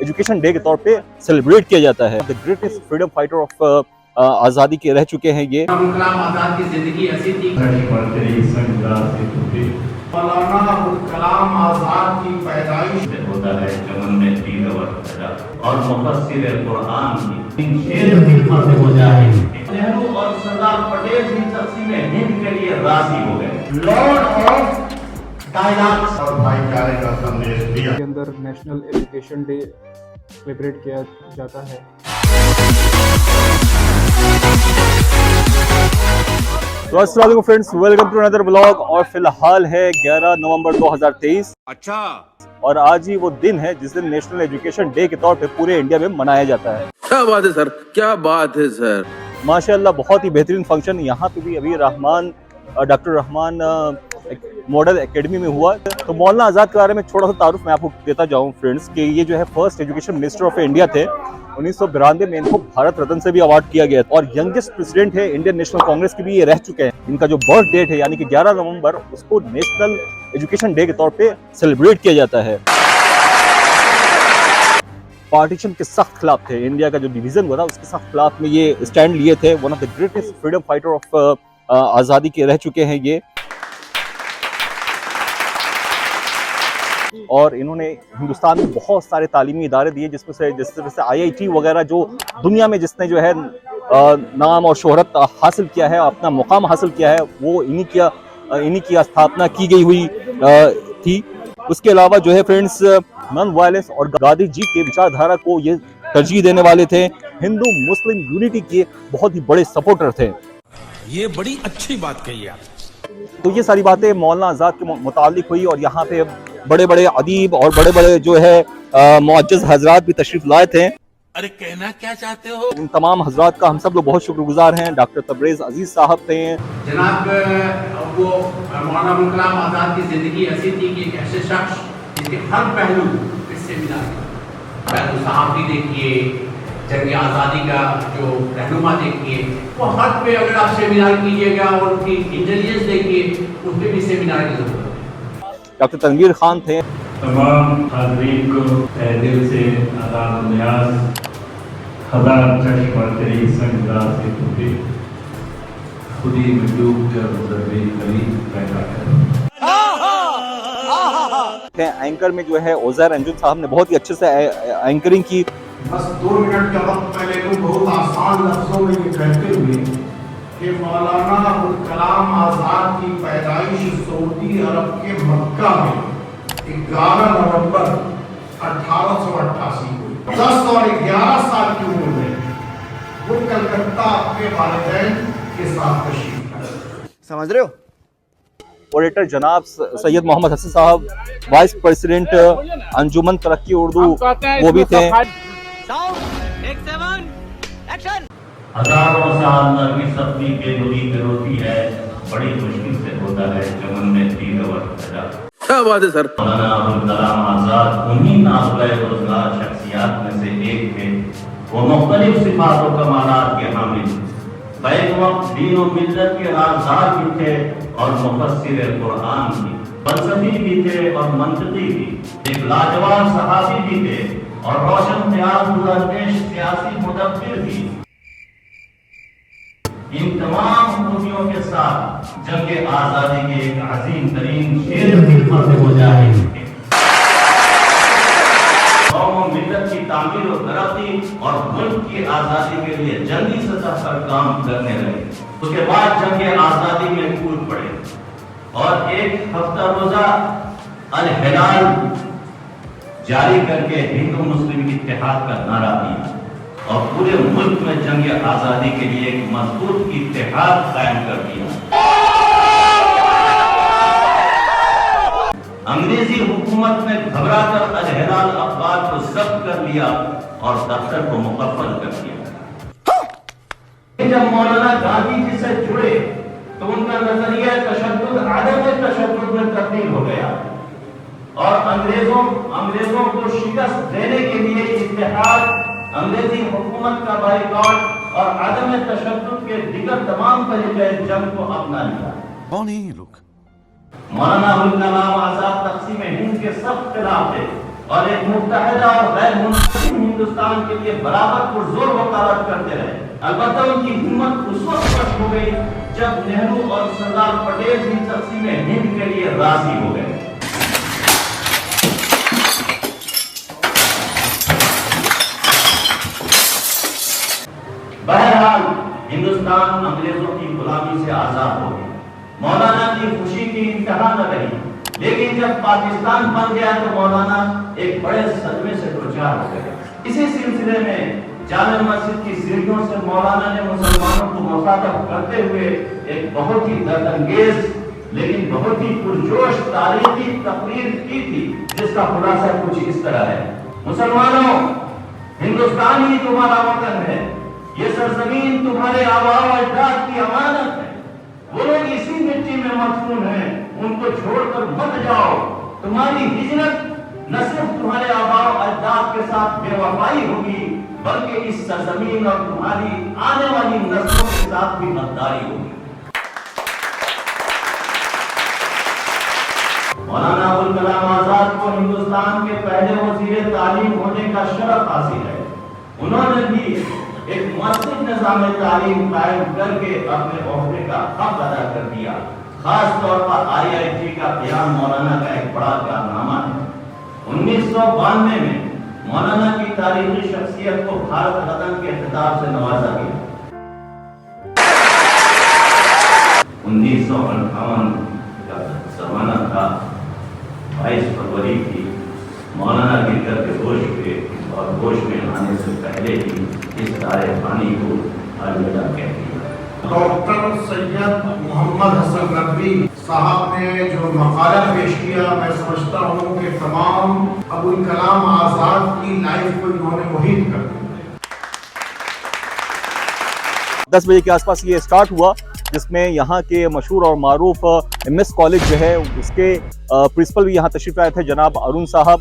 Education day के तौर पे सेलिब्रेट किया जाता है। The greatest freedom fighter of आज़ादी के रह चुके हैं ये। कलाम आजाद की जिंदगी ऐसी थी। मौलाना अबुल कलाम आजाद की पैदाइश होता है चमन में तीर और मुफस्सिर कुरान की शेर खिदमत से मुजाहिद नेहरू और सरदार पटेल भी तक़सीम हिंद के लिए राजी हो गए। लॉर्ड ऑफ डायलॉग्स और भाईचारे का संदेश दिया। के अंदर नेशनल एजुकेशन डे सेलिब्रेट किया जाता है। तो अस्सलाम वालेकुम friends, welcome to another blog. और फिलहाल है 11 नवंबर 2023। अच्छा, और आज ही वो दिन है जिस दिन नेशनल एजुकेशन डे के तौर पे पूरे इंडिया में मनाया जाता है। क्या बात है सर, क्या बात है सर। माशाल्लाह बहुत ही बेहतरीन फंक्शन यहाँ पे भी अभी डॉक्टर रहमान मॉडल एकेडमी में हुआ। तो मौलाना आज़ाद के बारे में थोड़ा सा तारुफ मैं आपको देता जाऊँ फ्रेंड्स कि ये जो है first education minister of India थे। 1992 में इनको भारत रत्न से भी अवार्ड किया गया और यंगेस्ट प्रेसिडेंट है इंडियन नेशनल कांग्रेस की भी ये रह चुके हैं। इनका जो बर्थ डेट है यानी कि 11 नवंबर उसको नेशनल एजुकेशन डे के तौर पे सेलिब्रेट किया जाता है। पार्टीशन के सख्त खिलाफ थे, इंडिया का जो डिवीजन हुआ था उसके सख्त खिलाफ में ये स्टैंड लिए थे। One of the greatest freedom fighter of आज़ादी के रह चुके हैं ये। और इन्होंने हिंदुस्तान में बहुत सारे तालीमी इदारे दिए जिसमें से जिस तरह से IIT वगैरह जो दुनिया में जिसने जो है नाम और शोहरत हासिल किया है, अपना मुकाम हासिल किया है, वो इन्हीं की स्थापना की गई हुई थी। उसके अलावा जो है फ्रेंड्स नॉन वायलेंस और गांधी जी के विचारधारा को ये तरजीह देने वाले थे। हिंदू मुस्लिम यूनिटी के बहुत ही बड़े सपोर्टर थे। ये बड़ी अच्छी बात कही आप। तो ये सारी बातें मौलाना आज़ाद के मुतालिक हुई और यहाँ पे बड़े बड़े अदीब और बड़े बड़े जो है मुअज्जज़ हजरात भी तशरीफ लाए थे। अरे कहना क्या चाहते हो? इन तमाम हजरात का हम सब लोग बहुत शुक्रगुजार हैं। डॉक्टर तबरेज़ अजीज साहब थे। जनाब वो मौलाना अबुल कलाम आजाद की जिंदगी ऐसी थी कि एक ऐसे शख्स जिसके हर पहलू इससे मिला। पहलू सहाफ़ी देखिए, जंग आज़ादी का जो रहनुमा देखिए, वो हर पे अगर आप सेमिनार कीजिएगा और उनकी इंटेलिजेंस देखिए, उस पर भी सेमिनार की जरूरत है। डॉक्टर तनवीर खान थे। तमाम हाज़रीन को तहे दिल से आदाब नियाज़, हज़ार चश्म तेरी संगदा से टूटे, खुदी में डूब कर ज़र्रे करीब पैदा कर। एंकर में जो है ओज़ैर अंजुम साहब ने बहुत ही अच्छे से एंकरिंग की। बस 2 मिनट का वक्त पहले को बहुत आसान लफ्जों में ये कहते हुए कि मौलाना अबुल कलाम आजाद की पैदाइश सऊदी अरब के मक्का में 11 नवंबर 1888 को 10 और 11 साल की उम्र में वो कलकत्ता अपने वालिदैन के साथ तशरीफ लाए। समझ रहे हो? ऑडिटर जनाब सैयद मोहम्मद हसन साहब, वाइस प्रेसिडेंट अंजुमन तरक्की उर्दू, वो भी थे। हजारों साल नरमी सब्जी बेदुरी पे रोती है, बड़ी मुश्किल से होता है चमन में तीर और पैदा। क्या बात है सर। मौलाना अबुल कलाम आजाद उन्हीं नाज़िल रोज़गार शख्सियात में से एक थे। वो मुख्तलिफ सिफ़ात और कमालात के हामिल, बैक वक्त दीन और मिल्लत के राज़दार भी थे और मुफस्सिर कुरान भी, फलसफी भी थे और मंतिकी भी, एक लाजवाब सहाफ़ी भी थे और रोशन ख्याल दूरंदेश सियासी मुदब्बिर भी। इन तमाम खूबियों के साथ जंग आज़ादी के एक अजीम तरीन शेर खिदमत से मुजाहिद थे। कौम और मिल्लत की तामीर और तरक्की और मुल्क की आज़ादी के लिए जंगी सतह पर काम करने लगे। उसके बाद जंग आज़ादी में कूद पड़े और एक हफ्ता रोजा अल हिलाल जारी करके हिंदू मुस्लिम इत्तेहाद का नारा दिया और पूरे मुल्क में जंग आज़ादी के लिए एक मजबूत इत्तेहाद कायम कर दिया। अंग्रेजी हुकूमत ने घबराकर अल हिलाल अखबार को जब्त कर लिया और दफ्तर को मुकफ्फल कर दिया। जब मौलाना गांधी जी से जुड़े तो उनका नजरिया तशद्दुद आदम तशद्दुद में तब्दील हो गया और अंग्रेजों को शिकस्त देने के लिए इत्तेहाद, अंग्रेजी हुकूमत का बाइकॉट और आदम तशद्दुद के दीगर तमाम तरीके जंग को अपना लिया। कौन है ये लोग? मौलाना अबुल कलाम आजाद तक़सीम हिंद के सख्त खिलाफ थे और एक मुत्तहिदा और गैर हिंदुस्तान के लिए बराबर पुरजोर वकालत करते रहे। अलबत्ता उनकी हिम्मत उस वक्त स्पष्ट हो गई जब नेहरू और सरदार पटेल भी तकसीम हिंद के लिए राजी हो गए। बहरहाल हिंदुस्तान अंग्रेजों की गुलामी से आजाद हो गया। मौलाना की खुशी की इंतहा न रही, लेकिन जब पाकिस्तान बन गया तो मौलाना एक बड़े सदमे से दोचार हो गए। इसी सिलसिले में जामे मस्जिद की सीढ़ियों से मौलाना ने मुसलमानों को मुखातब करते हुए एक बहुत ही दर्दअंगेज लेकिन बहुत ही पुरजोश तारीखी तकरीर की थी, जिसका खुलासा कुछ इस तरह है। मुसलमानों, हिंदुस्तान ही तुम्हारा वतन है, ये सरजमीन तुम्हारे आबा व अजदाद की अमानत है। वो लोग इसी मिट्टी में मदफून हैं, उनको छोड़कर मत जाओ। तुम्हारी हिजरत न सिर्फ तुम्हारे आबा व अजदाद के साथ बेवफाई होगी, बल्कि इस सरजमीन और तुम्हारी आने वाली नस्लों के साथ भी गद्दारी होगी। मौलाना अबुल कलाम आजाद को हिंदुस्तान के पहले वजीर तालीम होने का शरफ हासिल है। उन्होंने भी एक मस्जिद निज़ाम तालीम कायम करके अपने ओहदे का हक अदा कर दिया। खास तौर पर IIT का क़याम मौलाना का एक बड़ा कारनामा है। 1992 में मौलाना की तारीखी शख्सियत को भारत रत्न के खिताब से नवाजा गया। 1958 का जमाना था, 22 फरवरी की मौलाना गिरकर बेहोश हुए और होश में आने से पहले ही इस तारे पानी को अलविदा कह दिया। डॉक्टर सैयद मोहम्मद हसन नकवी साहब ने जो मकाला पेश किया, मैं समझता हूँ कि तमाम अबुल कलाम आजाद की लाइफ को इन्होंने मुहित कर दिया। 10 बजे के आसपास ये स्टार्ट हुआ, जिसमें यहाँ के मशहूर और मारूफ MS कॉलेज जो है उसके प्रिंसिपल भी यहाँ तशरीफ लाए थे, जनाब अरुण साहब।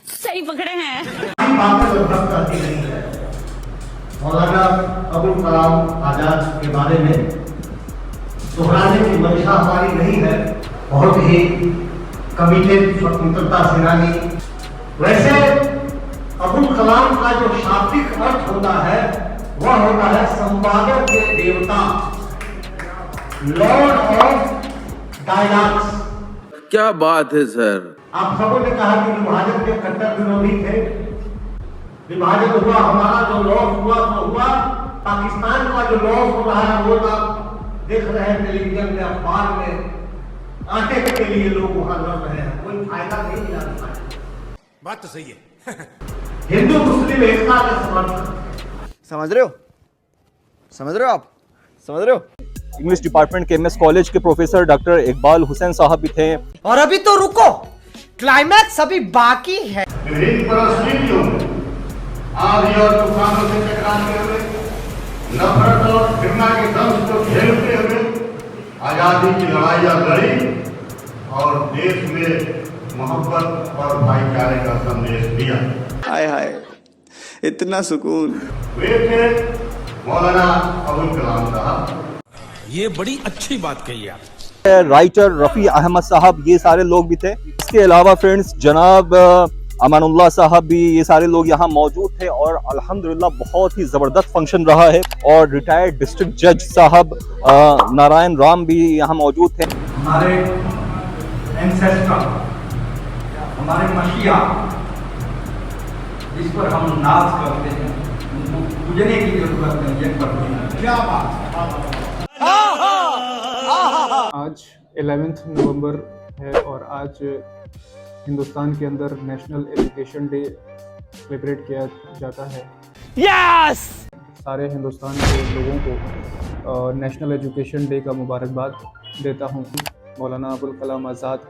सही पकड़े हैं। मौलाना अबुल कलाम आजाद के बारे में दोहराने की मंशा हमारी नहीं है। बहुत ही कमिटेड स्वतंत्रता सेनानी। वैसे अबुल कलाम का जो शाब्दिक अर्थ होता है वह होता है संवादों के देवता, लॉर्ड ऑफ डायलॉग्स। क्या बात है सर। आप सबों ने कहा कि विभाजन के कट्टर विरोधी थे। विभाजन हुआ, हमारा जो लॉस हुआ तो हुआ, पाकिस्तान का जो लॉस हो रहा है वो आप देख रहे हैं टेलीविजन में, अखबार में। आटे के लिए लोग वहां लड़ रहे हैं, कोई फायदा नहीं मिला रहा है। बात तो सही है। हिंदू मुस्लिम एकता का समर्थन। समझ रहे हो, समझ रहे हो आप, समझ रहे हो। इंग्लिश डिपार्टमेंट के MS कॉलेज के प्रोफेसर डॉक्टर इकबाल हुसैन साहब भी थे। और अभी तो रुको, क्लाइमैक्स अभी बाकी है। विभिन्न परिस्थितियों में आंधी और तूफानों से टकराते हुए, नफरत और घृणा के दंश को झेलते हुए आजादी की लड़ाइयाँ लड़ी और देश में मोहब्बत और भाईचारे का संदेश दिया। हाय हाय, इतना सुकून। वे थे मौलाना अबुल कलाम साहब। ये बड़ी अच्छी बात कही आप। राइटर रफ़ी अहमद साहब, ये सारे लोग भी थे। इसके अलावा फ्रेंड्स जनाब अमानुल्लाह साहब भी, ये सारे लोग यहाँ मौजूद थे और अल्हम्दुलिल्लाह बहुत ही ज़बरदस्त फंक्शन रहा है। और रिटायर्ड डिस्ट्रिक्ट जज साहब नारायण राम भी यहाँ मौजूद थे। हमारे एंसेस्टर, हमारे मशीहा जिस पर हम नाज करते हैं, उनको पूजने की जरूरत नहीं है। क्या बात। आज 11 नवंबर है और आज हिंदुस्तान के अंदर नेशनल एजुकेशन डे सेलिब्रेट किया जाता है। यस! सारे हिंदुस्तान के लोगों को नेशनल एजुकेशन डे का मुबारकबाद देता हूँ। मौलाना अबुल कलाम आज़ाद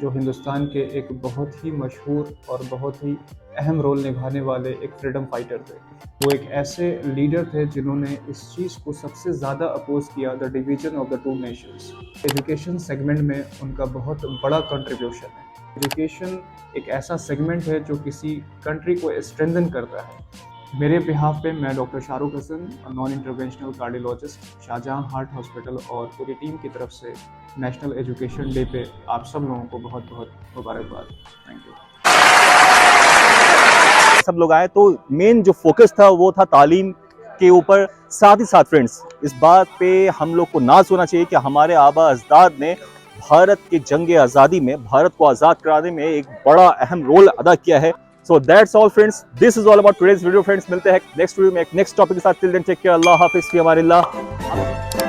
जो हिंदुस्तान के एक बहुत ही मशहूर और बहुत ही अहम रोल निभाने वाले एक फ्रीडम फाइटर थे। वो एक ऐसे लीडर थे जिन्होंने इस चीज़ को सबसे ज़्यादा अपोज किया, the division of the two nations. Education segment में उनका बहुत बड़ा कंट्रीब्यूशन है। एजुकेशन एक ऐसा सेगमेंट है जो किसी कंट्री को स्ट्रेंथन करता है। मेरे बिहाफ पे मैं doctor Shahrukh Hasan, non interventional cardiologist, Shahjahan heart hospital और पूरी टीम की तरफ से नेशनल एजुकेशन डे पे आप सब लोगों को बहुत बहुत मुबारकबाद। Thank you. सब लोग आए, तो मेन जो फोकस था वो था तालीम के ऊपर। साथ ही साथ फ्रेंड्स, इस बात पे हम लोग को नाज होना चाहिए कि हमारे आबा अजदाद ने भारत के जंग आज़ादी में, भारत को आज़ाद कराने में एक बड़ा अहम रोल अदा किया है। So that's all friends, this is all about today's video friends। मिलते हैं नेक्स्ट वीडियो में एक नेक्स्ट टॉपिक के साथ। टिल देन टेक केयर, अल्लाह हाफिज़, फी अमानिल्लाह।